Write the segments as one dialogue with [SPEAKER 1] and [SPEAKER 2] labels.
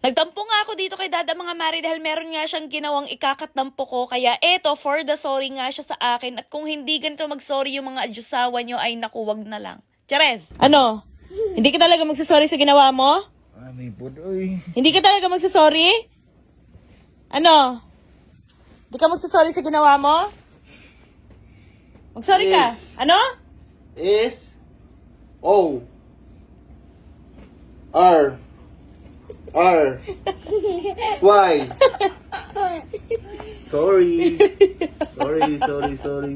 [SPEAKER 1] Nagtampo nga ako dito kay Dada mga Mari dahil meron nga siyang ginawang ikakatdampo ko. Kaya eto, for the sorry nga siya sa akin. At kung hindi ganito mag-sorry yung mga adjusawa nyo, ay naku, wag na lang. Chares! Ano? Hindi ka talaga magsasorry sa ginawa mo?
[SPEAKER 2] May pudoy.
[SPEAKER 1] Hindi ka talaga magsasorry? Ano? Hindi ka magsasorry sa ginawa mo? Magsorry ka?
[SPEAKER 2] Yes.
[SPEAKER 1] Ano?
[SPEAKER 2] S O R R Y. Sorry. Sorry.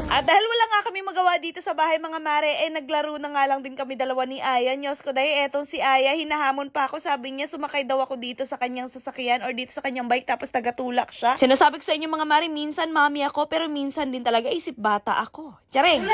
[SPEAKER 1] At dahil wala nga kami magawa dito sa bahay mga Mare, naglaro na nga lang din kami dalawa ni Aya. Nyos ko dahil etong si Aya, hinahamon pa ako. Sabi niya sumakay daw ako dito sa kanyang sasakyan or dito sa kanyang bike tapos tagatulak siya. Sinasabi ko sa inyo mga Mare, minsan mami ako pero minsan din talaga isip bata ako. Charing!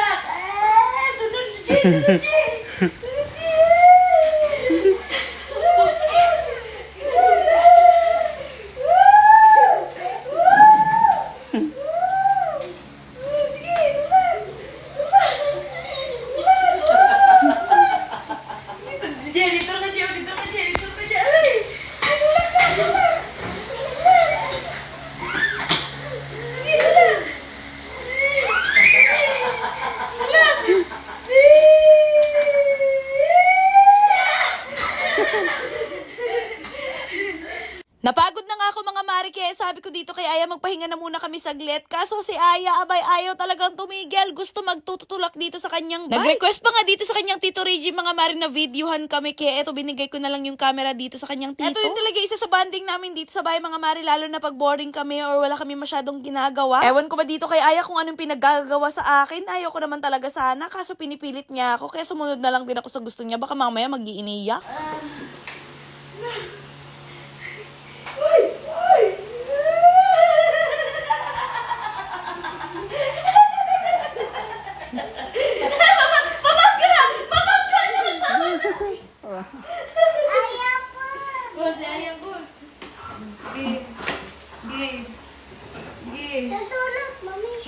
[SPEAKER 1] Napagod na nga ako mga Mari, kaya sabi ko dito kay Aya magpahinga na muna kami saglit. Kaso si Aya, abay ayaw talagang tumigil. Gusto magtutulak dito sa kanyang bike. Nag-request pa nga dito sa kanyang Tito Reggie mga Mari na videohan kami. Kaya eto binigay ko na lang yung camera dito sa kanyang tito. Eto din talaga isa sa banding namin dito sa bahay mga Mari, lalo na pag boring kami or wala kami masyadong ginagawa. Ewan ko ba dito kay Aya kung anong pinaggagawa sa akin. Ayaw ko naman talaga sana, kaso pinipilit niya ako. Kaya sumunod na lang din ako sa gusto niya. Baka mamaya mag-iiniyak.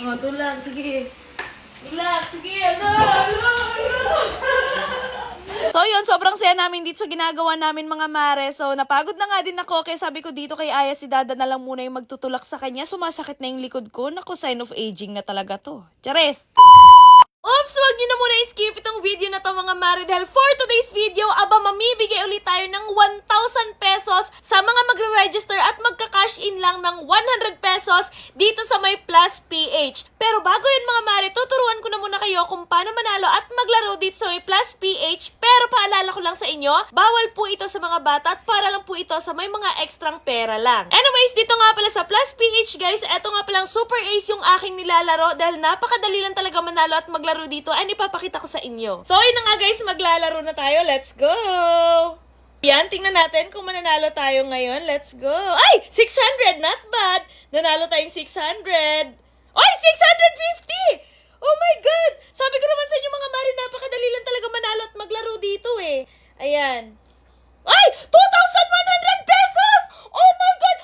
[SPEAKER 1] Oh, tulak, sige. Tulak, sige. So yun, sobrang saya namin dito sa ginagawa namin mga Mare. So napagod na nga din ako, kaya sabi ko dito kay Aya si Dada na lang muna yung magtutulak sa kanya. Sumasakit na yung likod ko. Naku, sign of aging na talaga to. Chares! Oops! Wag nyo na muna i-skip itong video na to mga Mare dahil for today's video, mamibigay ulit tayo ng 1,000 pesos sa mga magre-register at magka-cash in lang ng 100 pesos dito sa may Plus PH. Pero bago yun mga Mare, tuturuan ko na muna kayo kung paano manalo at maglaro dito sa may Plus PH. Pero paalala ko lang sa inyo, bawal po ito sa mga bata at para lang po ito sa may mga ekstrang pera lang. Anyways, dito nga pala sa Plus PH guys, eto nga palang super ace yung aking nilalaro dahil napakadali lang talaga manalo at maglaro dito ay ipapakita ko sa inyo. So, yun na nga guys, maglalaro na tayo. Let's go! Yan, tingnan natin kung mananalo tayo ngayon. Let's go! Ay! 600! Not bad! Nanalo tayong 600! Ay! 650! Oh my God! Sabi ko naman sa inyo mga Mari, napakadali lang talaga manalo at maglaro dito eh. Ayan. Ay! 2,100 pesos! Oh my God!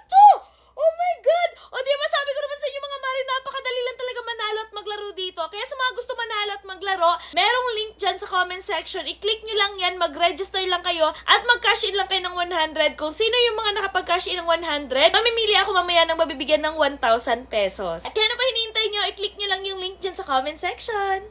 [SPEAKER 1] 1, 2! Oh my God! O di ba sabi ko naman sa inyo mga Mari, napakadali lang talaga manalo at maglaro dito. Kaya sa mga gusto manalo at maglaro, merong link dyan sa comment section. I-click nyo lang yan, mag-register lang kayo at mag-cash in lang kayo ng 100. Kung sino yung mga nakapag-cash in ng 100, mamimili ako mamaya ng mabibigyan ng 1,000 pesos. At kaya na pa hinihintay nyo, i-click nyo lang yung link dyan sa comment section.